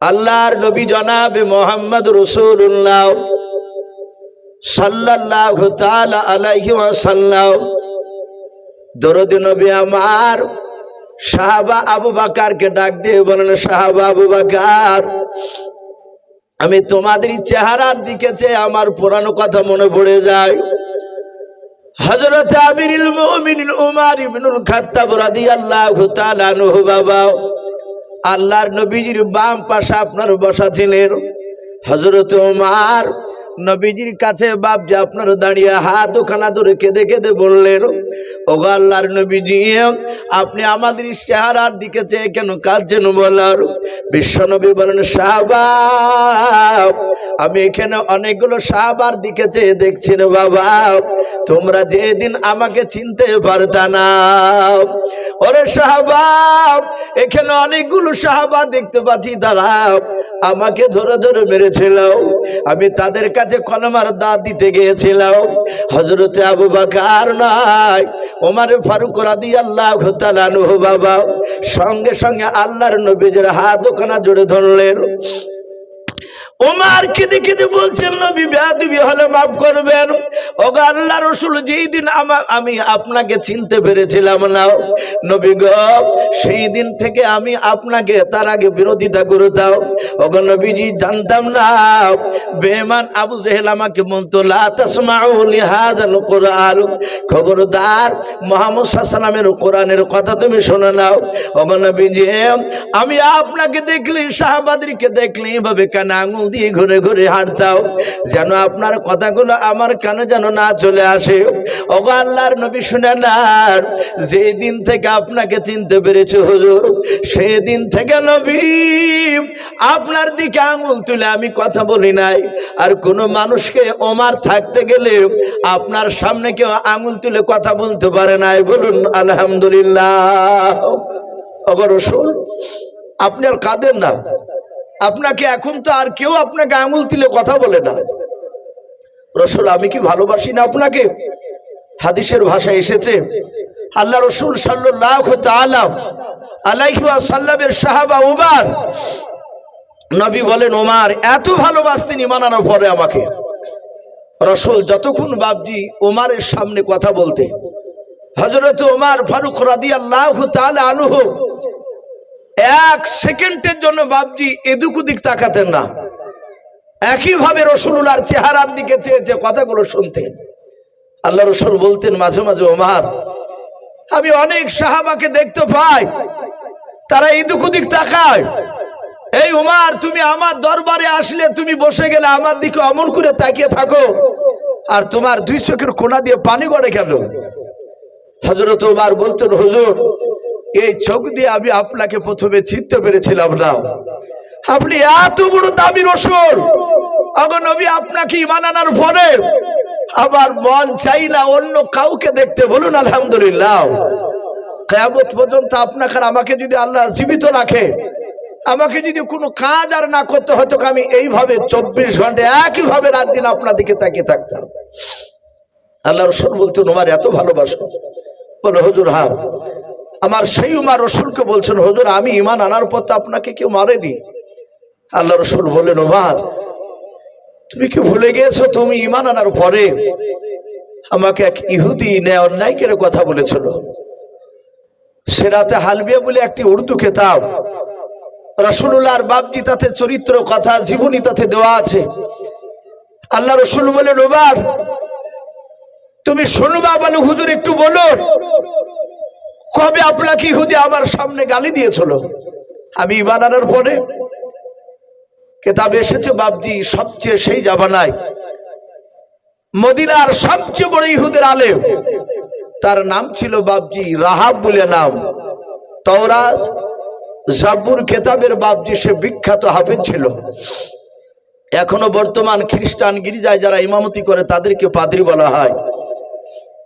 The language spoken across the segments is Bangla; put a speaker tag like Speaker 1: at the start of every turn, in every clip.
Speaker 1: আল্লাহর নবী জনাবে মুহাম্মদ রাসূলুল্লাহ সাল্লাল্লাহু তাআলা আলাইহি ওয়াসাল্লাম দরুদ নবী আমার সাহাবা আবু বকরকে ডাক দিয়ে বলেন, সাহাবা আবু বকর, আমি তোমাদের চেহারার দিকে চেয়ে আমার পুরানো কথা মনে পড়ে যায়। হযরত আমিরুল মুমিনিন উমর ইবনুল খাত্তাব রাদিয়াল্লাহু তাআলা আনহু বাবা, আল্লাহর নবীজির বাম পাশে আপনার বসা ছিলেন। হযরত উমর নবীজির কাছে বাপজি আপনার দাঁড়িয়ে হাত ওখানা ধরে কেঁদে কেঁদে বললেন, ওগো আল্লাহর নবীজি, আপনি আমাদের চেহারার দিকে চেয়ে কেন কাঁদছেন? বলার বিশ্ব নবী বলেন, সাহাবা, আমি এখানে অনেকগুলো সাহাবার দিকে চেয়ে দেখছি না বাবা, তোমরা যেদিন আমাকে চিনতে পারতা না। ওরে সাহাবা, এখানে অনেকগুলো সাহাবা দেখতে পাচ্ছি, তারা আমাকে ধরে ধরে মেরেছিল, আমি তাদের কাছে কলমার দাঁত দিতে গিয়েছিলাম। হযরতে আবু বকর নাই, ওমর ফারুক রাদিয়াল্লাহু তাআলা আনহু বাবা সঙ্গে সঙ্গে আল্লাহর নবীর হাত ওখানে জোরে ধরলেন। ওমর কেঁদে কেঁদে বলছেন, নবী বেয়াদবি হলে মাফ করবেন। ওগো আল্লাহর রাসূল, যেই দিন আমি আপনাকে চিনতে পেরেছিলাম না নবী গো, সেই দিন থেকে আমি আপনাকে তার আগে বিরোধিতা করতাম। ওগো নবীজি, জানতাম না বেঈমান আবু জেহেল আমাকে বলতো, লা তাসমাউ লিহাযাল কুরআন, খবরদার মুহাম্মদ সাল্লাল্লাহু আলাইহি ওয়াসাল্লামের কোরআনের কথা তুমি শুনে নাও। ওগো নবীজি, আমি আপনাকে দেখলি, সাহাবাদেরকে দেখলি, এভাবে কানে আঙুল দিয়ে ঘুরে ঘুরে হাঁটতাম, যেন আপনার কথাগুলো আমার কানে যেন না চলে আসে। ওগো আল্লাহর নবী, শুনে নেন, যেই দিন থেকে আপনাকে চিনতে পেরেছি হুজুর, সেই দিন থেকে নবী আপনার দিকে আঙুল তুলে আমি কথা বলি নাই। আর কোনো মানুষকে ওমর থাকতে গেলে আপনার সামনে কেউ আঙুল তুলে কথা বলতে পারে নাই। বলুন আলহামদুলিল্লাহ। ওগো রাসূল, আপনি আর কাঁদেন না, আপনাকে এখন তো আর কেউ আপনাকে আঙুল তুলে কথা বলে না। রাসূল, আমি কি ভালোবাসি না আপনাকে? হাদিসের ভাষায় এসেছে, আল্লাহ রাসূল সাল্লাল্লাহু তাআলা আলাইহি ওয়াসাল্লামের সাহাবা উমর, নবী বলেন, ওমর এত ভালোবাসতেন ঈমান আনার পরে আমাকে। রাসূল যতক্ষণ বাপজি ওমরের সামনে কথা বলতে, হযরত ওমর ফারুক রাদিয়াল্লাহু তাআলা আনহু এক সেকেন্ডের জন্য বাপজি এদিক ওদিক তাকাতেন না, একইভাবে রাসূলুল্লাহর চেহারার দিকে চেয়ে যে কথাগুলো শুনতেন। আল্লাহ রাসূল বলতেন মাঝে মাঝে, ওমর, আমি অনেক সাহাবাকে দেখতে পাই, তারা এদিক ওদিক তাকায়। এই ওমর, তুমি আমার দরবারে আসলে তুমি বসে গেলে আমার দিকে অমন করে তাকিয়ে থাকো, আর তোমার দুই চোখের কোণা দিয়ে পানি গড়ে গেল। হযরত ওমর বলতেন, হুজুর, এই চোখ দিয়ে আমি আপনাকে প্রথমে চিনতে পেরেছিলাম না, আপনি এত বড় দামি রাসূল। ওগো নবী, আপনাকে ঈমান আনার পরে আমার মন চাই না অন্য কাউকে দেখতে। বলুন আলহামদুলিল্লাহ। কিয়ামত পর্যন্ত আপনাকে আমাকে যদি আল্লাহ জীবিত রাখে, আমাকে যদি কোনো কাজ আর না করতে হতো, আমি এইভাবে 24 ঘন্টা একইভাবে রাত দিন আপনার দিকে তাকিয়ে থাকতাম। আল্লাহ রাসূল বলতেন, ওমর এত ভালোবাসো? বলে, হুজুর হ্যাঁ। আমার সেই উমর রাসূলকে বলছেন, হুজুর, আমি ঈমান আনার পর তো আপনাকে কেউ মারেনি। আল্লাহ রাসূল বললেন, ওমর, তুমি কি ভুলে গিয়েছো, তুমি ঈমান আনার পরে আমাকে এক ইহুদি অন্যায় করে কথা বলেছিল। সিরাতে হালবিয়া বলে একটি উর্দু কিতাব, রাসূলুল্লাহর বাপজি তাতে চরিত্র কথা জীবনী তাতে দেওয়া আছে। আল্লাহ রাসূল বলেন, ওমর, তুমি শুনবা? বলে, হুজুর একটু বলো, কবে আপনাকে ইহুদি আমার সামনে গালি দিয়েছিল আমি ঈমান আনার পরে? কিতাবে এসেছে বাপজি, সবচেয়ে সেই জামানায় মদিনার সবচেয়ে বড় ইহুদের আলেম, তার নাম ছিল বাপজি রাহাব বলে নাম। তাওরাত জাবুর কিতাবের বাপজি সে বিখ্যাত হাফেজ ছিল। এখনো বর্তমান খ্রিস্টান গির্জায় যারা ইমামতি করে তাদেরকে পাদ্রী বলা হয়।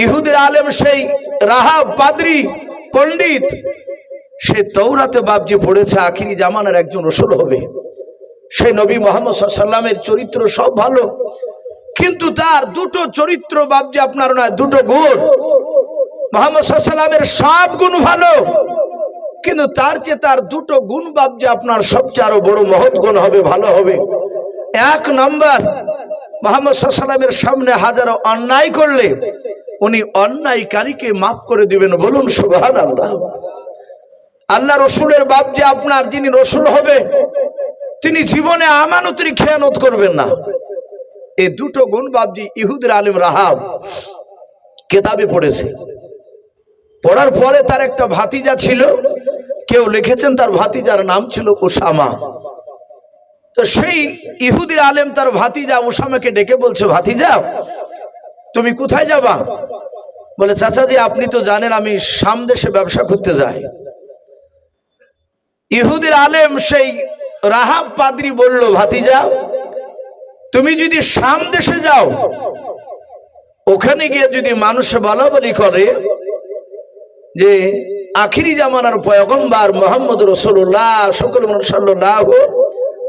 Speaker 1: ইহুদের আলেম সেই রাহাব পাদ্রী পণ্ডিত, সে তাওরাতে বাপজি পড়েছে আখিরি জামানার একজন রাসূল হবে। সেই নবী মুহাম্মদ সাল্লাল্লাহু আলাইহি ওয়াসাল্লামের চরিত্র সব ভালো, কিন্তু তার দুটো চরিত্র বাপজি আপনার নয়, দুটো গুণ। মুহাম্মদ সাল্লাল্লাহু আলাইহি ওয়াসাল্লামের সব গুণ ভালো, কিন্তু তার চেয়ে তার দুটো গুণ বাবজি আপনার সবচেয়ে আরো বড় মহৎ গুণ হবে, ভালো হবে। এক নম্বর, মুহাম্মদ সাল্লাল্লাহু আলাইহি ওয়াসাল্লামের সামনে হাজারো অন্যায় করলে উনি অন্যায়কারীকে মাফ করে দিবেন। বলুন সুবহানাল্লাহ। আল্লাহ রসুলের বাপ যে আপনার, যিনি রসুল হবে, তিনি জীবনে আমানতের খেয়ানত করবেন না। এই দুটো গুণ বাপজি ইহুদের আলেম রাহাব কেতাবে পড়েছে। পড়ার পরে তার একটা ভাতিজা ছিল, কেউ লিখেছেন তার ভাতিজার নাম ছিল উসামা। তো সেই ইহুদির আলেম তার ভাতিজা উসামাকে ডেকে বলছে, ভাতিজা তুমি কোথায় যাবা? বলে, চাচাজি আপনি তো জানেন আমি শাম দেশে ব্যবসা করতে যাই। ইহুদির আলেম সেই রাহাব পাদ্রী বলল, ভাতিজা তুমি যদি শাম দেশে যাও, ওখানে গিয়ে যদি মানুষ বলা বলি করে যে আখিরি জামানার পয়গম্বর মুহাম্মদ রাসূলুল্লাহ সাল্লাল্লাহু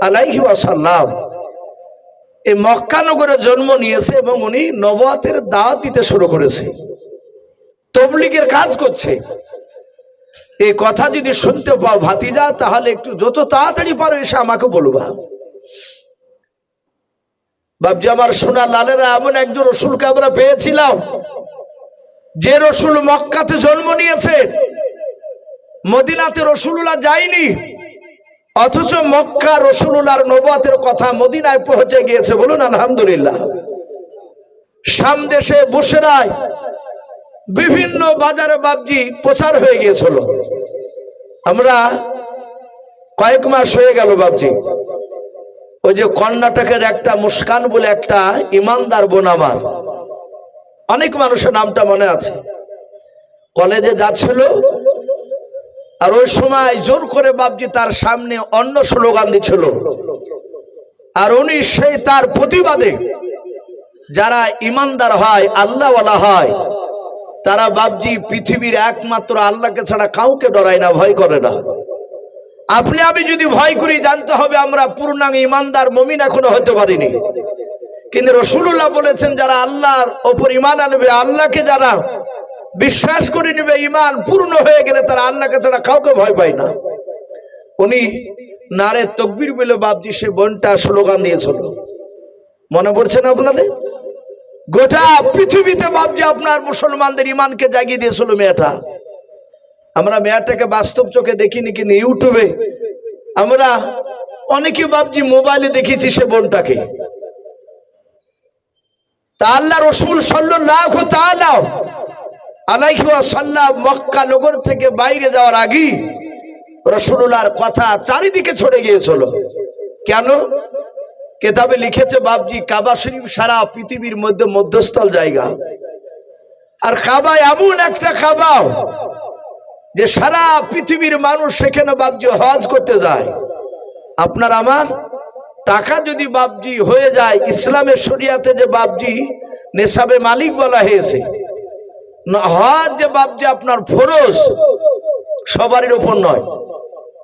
Speaker 1: আলাইহি ওয়াসাল্লাম এই মক্কা নগরে জন্ম নিয়েছে এবং উনি নবুয়তের দাওয়াত দিতে শুরু করেছে, তাবলীগের কাজ করছে, এই কথা যদি শুনতে পাও ভাতিজা, তাহলে একটু যত তাড়াতাড়ি পারো এসে আমাকে বলবা। বাপজি আমার সোনা লালেরা, এমন একজন রসুলকে আমরা পেয়েছিলাম যে রসুল মক্কাতে জন্ম নিয়েছে, মদিনাতে রসুলুল্লাহ যায়নি, অথচ মক্কা রসুলুল্লাহর নবুয়তের কথা মদিনায় পৌঁছে গিয়েছে। বলুন আলহামদুলিল্লাহ। শাম দেশে বুশরায় বিভিন্ন বাজারে বাপজি প্রচার হয়ে গিয়েছিল। আমরা কয়েক মাস হয়ে গেল বাপজি, ওই যে কর্ণাটকের একটা মুস্কান বলে একটা ইমানদার বোন আমার, অনেক মানুষের নামটা মনে আছে, কলেজে যাচ্ছিল, আর ওই সময় জোর করে বাপজি তার সামনে অন্য স্লোগান দিচ্ছিল, আর উনি সেই তার প্রতিবাদে যারা ইমানদার হয়, আল্লাহওয়ালা হয়, তারা বাপজি পৃথিবীর একমাত্র আল্লাহকে ছাড়া কাউকে ডরায় না, ভয় করে না। আপনি আমি যদি ভয় করি, জানতে হবে আমরা পূর্ণাঙ্গ ইমানদার মুমিন এখনো হতে পারিনি। কিন্তু রাসূলুল্লাহ বলেছেন যারা আল্লাহর ওপর ঈমান আনবে, আল্লাহকে যারা বিশ্বাস করে নেবে, ঈমান পূর্ণ হয়ে গেলে তারা আল্লাহকে ছাড়া কাউকে ভয় পায় না। উনি নারে তাকবীর বলে বাপজি সে বোনটা স্লোগান দিয়েছিল, মনে পড়ছে না আপনাদের? গোটা পৃথিবীতে বাপজি আপনার মুসলমানদের ঈমানকে জাগিয়ে দিয়েছিল মেয়েটা। আমরা মেয়েটাকে বাস্তব চোখে দেখিনি, কিন্তু ইউটিউবে আমরা অনেকে বাপজি মোবাইলে দেখেছি সে বোনটাকে। তা আল্লাহ রসুল সাল্লাল্লাহু তাআলা আলাইহি ওয়াসাল্লাম মক্কা নগর থেকে বাইরে যাওয়ার আগেই রাসূলুল্লাহর কথা চারিদিকে ছড়ে গিয়েছিল। কেন? কেতাবে লিখেছে বাপজি কাবা শরীফ সারা পৃথিবীর মধ্যে মধ্যস্থল জায়গা, আর কাবা এমন একটা কাবা যে সারা পৃথিবীর মানুষ সেখানে বাপজি হজ করতে যায়। আপনার আমার টাকা যদি বাপজি হয়ে যায়, ইসলামের শরিয়াতে যে বাপজি নেশাবে মালিক বলা হয়েছে, হজ যে বাপজি আপনার ফরজ, সবারই উপর নয়।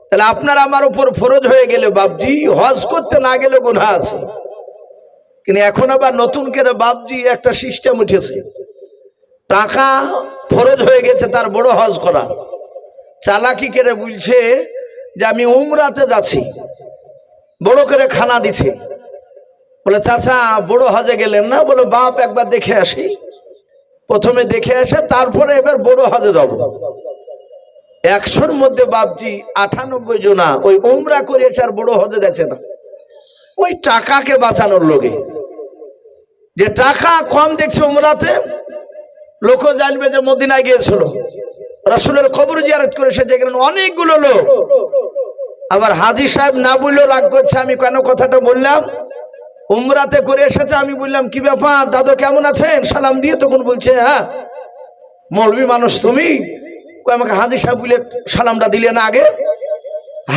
Speaker 1: তাহলে আপনার আমার উপর ফরজ হয়ে গেলে বাপজি হজ করতে না গেলে গুনাহ আছে। কিন্তু এখন আবার নতুন করে বাপজি একটা সিস্টেম উঠেছে, টাকা ফরজ হয়ে গেছে তার বড় হজ করা। চালাকি করে বলছে যে আমি উমরাতে যাচ্ছি, বড় করে খানা দিছে। বলে চাচা বড় হজে গেলেন না? বলে বাপ একবার দেখে আসি। প্রথমে দেখে আসে, তারপরে এবার বড় হজে যাব। 100-র মধ্যে বাপজি 98 জনা ওই উমরা করেছে আর বড় হজে যাচ্ছে না। ওই টাকাকে বাঁচানোর লোকে, যে টাকা কম দেখছে উমরাতে, লোক জানবে যে মদিনায় গিয়েছিল, রাসূলের কবর জিয়ারত করেছে, যেখানে অনেকগুলো লোক। আবার হাজী সাহেব না বললেও রাগ করছে, আমি কেন কথাটা বললাম, উমরাতে করে এসেছে। আমি বললাম কি ব্যাপার দাদু কেমন আছেন, সালাম দিয়ে তখন বলছে হ্যাঁ মৌলবী মানুষ তুমি, আমাকে হাজী সাহেব বলে সালামটা দিলে না আগে,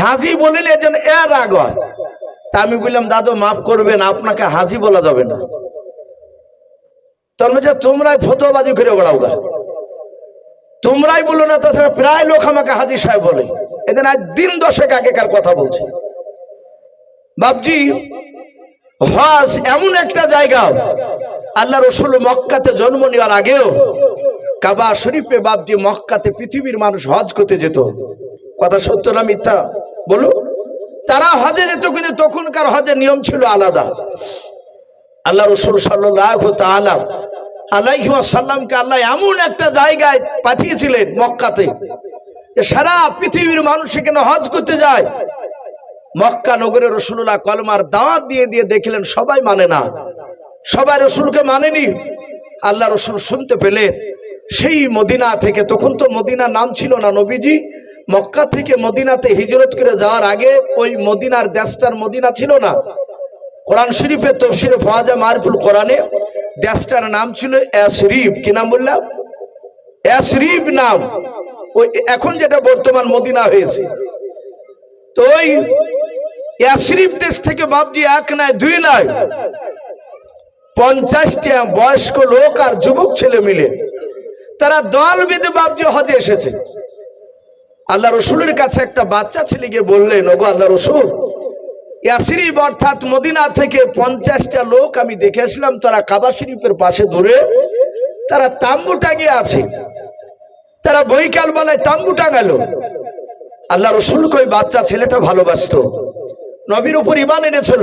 Speaker 1: হাজী বলিলে যেন এর রাগ হয়। তা আমি বললাম দাদু মাফ করবেন, আপনাকে হাজী বলা যাবে না। তখন বলছে তোমরাই ফতোয়াবাজি করে বেড়াও গা, তোমরাই বলো না, তাছাড়া প্রায় লোক আমাকে হাজী সাহেব বলে। এদিন আজ দিন 10 আগেকার কথা বলছে বাপজি। হজ এমন একটা জায়গা, আল্লাহ রসুল মক্কাতে জন্ম নেওয়ার আগেও কাবা শরীফে বাপজি মক্কাতে পৃথিবীর মানুষ হজ করতে যেত। কথা সত্য না মিথ্যা বলো? তারা হজে যেত, কিন্তু তখনকার হজের নিয়ম ছিল আলাদা। আল্লাহ রাসূল সাল্লাল্লাহু তাআলা আলাইহি ওয়াসাল্লামকে আল্লাহ এমন একটা জায়গায় পাঠিয়েছিলেন মক্কাতে, যে সারা পৃথিবীর মানুষ সেখানে হজ করতে যায়। মক্কা নগরে রাসূলুল্লাহ কলমার দাওয়াত দিয়ে দিয়ে দেখলেন সবাই মানে না, সবাই রাসূলকে মানেনি। আল্লাহ রাসূল শুনতে পেলেন সেই মদিনা থেকে, তখন তো মদিনার নাম ছিল না, নবীজি মক্কা থেকে মদিনাতে হিজরত করে যাওয়ার আগে ওই মদিনার দেশটার মদিনা ছিল না। কোরআন শরীফে তাফসীরে পাওয়া যায়, মারিফুল কোরআনে দেশটার নাম ছিল ইয়াসরিব। কি নাম বললাম? ইয়াসরিব নাম, ওই এখন যেটা বর্তমান মদিনা হয়েছে। তো ওই ইয়াসরিব দেশ থেকে বাপজি এক নয় দুই নয় 50টা বয়স্ক লোক আর যুবক ছেলে মিলে তারা দল বেঁধে বাপজি হজে এসেছে। আল্লাহ রসুলের কাছে একটা বাচ্চা ছেলে গিয়ে বললেন, ওগো আল্লাহ রসুল, ইয়াসরিব অর্থাৎ মদিনা থেকে 50টা লোক আমি দেখে আসলাম, তারা কাবা শরীফের পাশে দূরে তারা তাম্বু টাঙিয়ে আছে, তারা বৈকাল বেলায় তাম্বু টাঙালো। আল্লাহ রসুলকে ওই বাচ্চা ছেলেটা ভালোবাসতো, নবীর উপর ঈমান এনেছিল।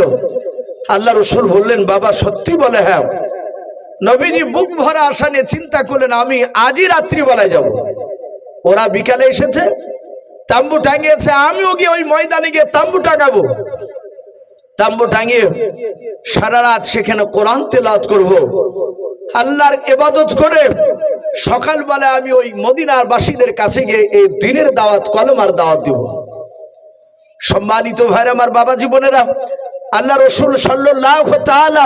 Speaker 1: আল্লাহ রসুল বললেন, বাবা সত্যি বলে? হ্যাঁ। নবীজি বুক ভরা আশা নিয়ে চিন্তা করলেন, আমি আজই রাত্রিবেলায় যাব। ওরা বিকালে এসেছে, তাম্বু টাঙিয়েছে, আমিও গিয়ে ওই ময়দানে গিয়ে তাম্বু টাঙাবো। তাম্বু টাঙিয়ে সারা রাত সেখানে কোরআন তেলাওয়াত করব, আল্লাহর ইবাদত করে সকালবেলায় আমি ওই মদিনার বাসীদের কাছে গিয়ে এই দ্বীনের দাওয়াত, কলমার দাওয়াত দিব। সম্মানিত ভাইরা আমার, বাবা জীবনেরা, আল্লাহ রসুল সাল্লাল্লাহু তাআলা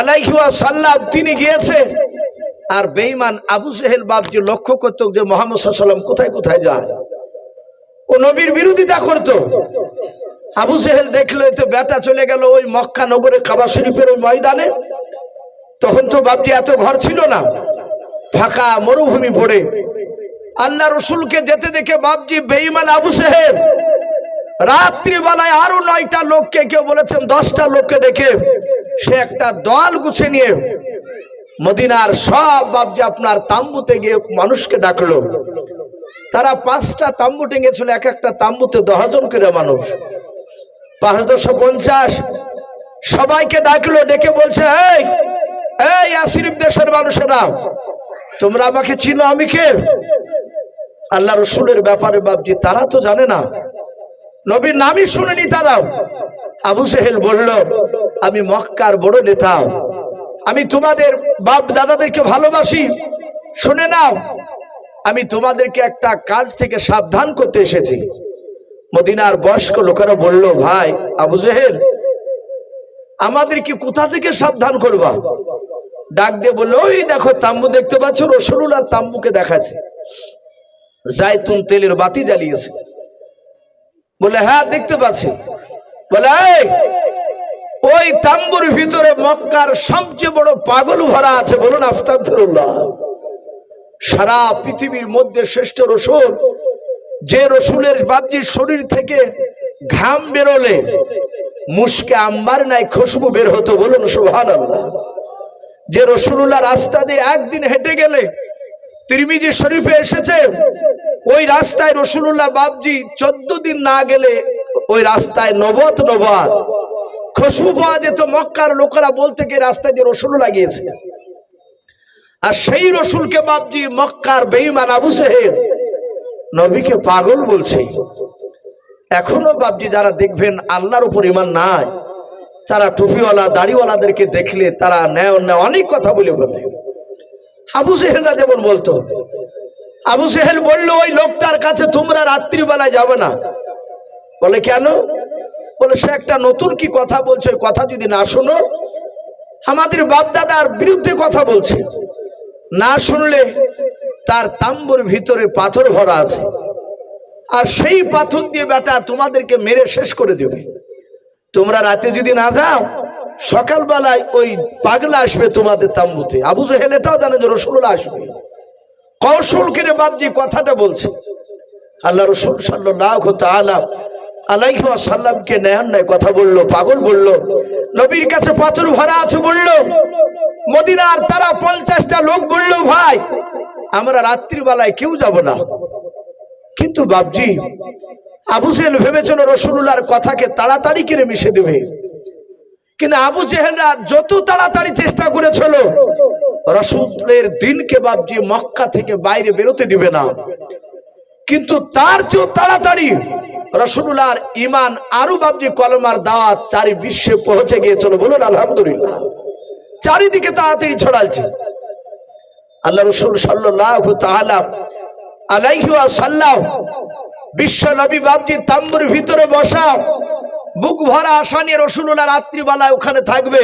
Speaker 1: আলাইহি ওয়াসাল্লাম তিনি গিয়েছে। আর বেঈমান আবু জেহেল বাপজি লক্ষ্য করত যে মুহাম্মদ সাল্লাল্লাহু আলাইহি ওয়াসাল্লাম কোথায় কোথায় যায়, ও নবীর বিরোধিতা করত। আবু জেহেল দেখলো তো বেটা চলে গেল ওই মক্কা নগরে কাবা শরীফের ওই ময়দানে। তখন তো বাপজি এত ঘর ছিল না, ফাঁকা মরুভূমি পড়ে। আল্লাহ রসুলকে যেতে দেখে বাপজি বেঈমান আবু জেহেল রাত্রিবেলায় আরো 9টা লোককে, কেউ বলেছেন 10টা লোককে ডেকে সে একটা দল গুছে নিয়ে মদিনার সব বাপজি আপনার তাম্বুতে গিয়ে মানুষকে ডাকলো। তারা 5টা তাম্বু টেঙেছিল, এক একটা তাম্বুতে 10 জন করে মানুষ, 5,250 সবাইকে ডাকলো। ডেকে বলছে, এই এই ইয়াসরিব দেশের মানুষেরা, তোমরা আমাকে চিনো, আমি কে? আল্লাহ রসুলের ব্যাপারে বাপজি তারা তো জানে না, নবীর নামই শুনেনি তারা। আবু জেহেল বলল, আমি মক্কার বড় নেতা, আমি তোমাদের বাপ দাদাদেরকে ভালোবাসি, শুনে নাও, আমি তোমাদেরকে একটা কাজ থেকে সাবধান করতে এসেছি। মদিনার বয়স্ক লোকেরা বলল, ভাই আবু জেহেল, আমাদেরকে কোথা থেকে সাবধান করবা? ডাক দিয়ে বললো, ওই দেখো তাম্বু দেখতে পাচ্ছ, রাসূলুল্লাহর তাম্বুকে দেখাচ্ছে, জায়তুন তেলের বাতি জ্বালিয়েছে। বলে, হ্যাঁ দেখতে পাচ্ছি। বলে, ওই তাম্বুর ভিতরে মক্কার সবচেয়ে বড় পাগল ভরা আছে, বলুন আস্তাগফিরুল্লাহ। সারা পৃথিবীর মধ্যে শ্রেষ্ঠ রসুল, যে রসুলের বাপজির শরীর থেকে ঘাম বেরোলে মুশকে আম্বার নাই খুশবু বের হতো, বলুন সুবহানাল্লাহ। যে রসুলুল্লাহ রাস্তা দিয়ে একদিন হেঁটে গেলে, তিরমিজি শরীফে এসেছে, ওই রাস্তায় রসুলুল্লাহ বাপজি 14 দিন না গেলে ওই রাস্তায় নবত খুশবু পাওয়া যেত। মক্কার লোকেরা বলতে গিয়ে রাস্তায় দিয়ে রসুলুল্লাহ গিয়েছে। আর সেই রসুলকে বাপজি মক্কার বেঈমান আবু জেহেল নবীকে পাগল বলছে। এখনো বাপজি যারা দেখবেন আল্লাহর উপর ঈমান নাই, তারা টুপিওয়ালা দাড়িওয়ালাদেরকে দেখলে তারা ন্যায় অনেক কথা বলে বলে। আবু জেহেলরা যেমন বলতো, আবু জেহেল বললো, ওই লোকটার কাছে তোমরা রাত্রিবেলায় যাবে না। বলে, কেন? বলে, সে একটা নতুন কি কথা বলছে, ওই কথা যদি না শোনো, আমাদের বাপদাদার বিরুদ্ধে কথা বলছে, না শুনলে তার তাম্বুর ভিতরে পাথর ভরা আছে, আর সেই পাথর দিয়ে বেটা তোমাদেরকে মেরে শেষ করে দেবে। তোমরা রাতে যদি না যাও, সকালবেলায় ওই পাগলা আসবে তোমাদের তাম্বুতে। আবু জেহেল এটাও জানে যে রাসূলুল্লাহ আসবে, কৌশল করে বাপজি কথাটা বলছে। আল্লাহ রাসূল সাল্লাল্লাহু তাআলা আলাইহি ওয়াসাল্লামকে ন্যায় কথা বললো, পাগল বললো, নবীর কাছে পাথর ভরা আছে বললো। মদিনার তারা 50টা লোক বললো, ভাই আমরা রাত্রিবেলায় কেউ যাব না, কিন্তু বাপজি আবু জেহেল ভেবেছিল রাসূলুল্লাহর কথাকে তাড়াতাড়ি করে মিশে দেবে, কিন্তু আবু জেহেলরা যত তাড়াতাড়ি চেষ্টা করেছিল রাসূলের দিনকে বাপজি মক্কা থেকে বাইরে বেরোতে দিবে না, কিন্তু তার চেয়েও তাড়াতাড়ি রাসূলুল্লাহর ঈমান আরো বাপজি কলমার দাওয়াত চারি বিশ্বে পৌঁছে গিয়েছিল। বলুন আলহামদুলিল্লাহ। চারিদিকে তাড়াতাড়ি ছড়াচ্ছে। আল্লাহ রাসূল সাল্লাল্লাহু তাআলা আলাইহি ওয়াসাল্লাম বিশ্ব নবী বাপজি তাম্বুর ভিতরে বসা, বুক ভরা আশা নিয়ে রাসূলুল্লাহ রাত্রিবেলায় ওখানে থাকবে,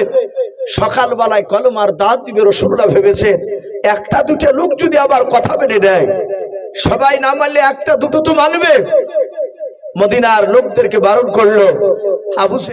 Speaker 1: সকালবেলায় কলমার দাওয়াত দিবে। রাসূলুল্লাহ ভেবেছেন একটা দুটো লোক যদি আবার কথা মেনে নেয়, সবাই না মানলে একটা দুটো তো মানবে। মদিনার লোকদেরকে বারণ করলো, আবু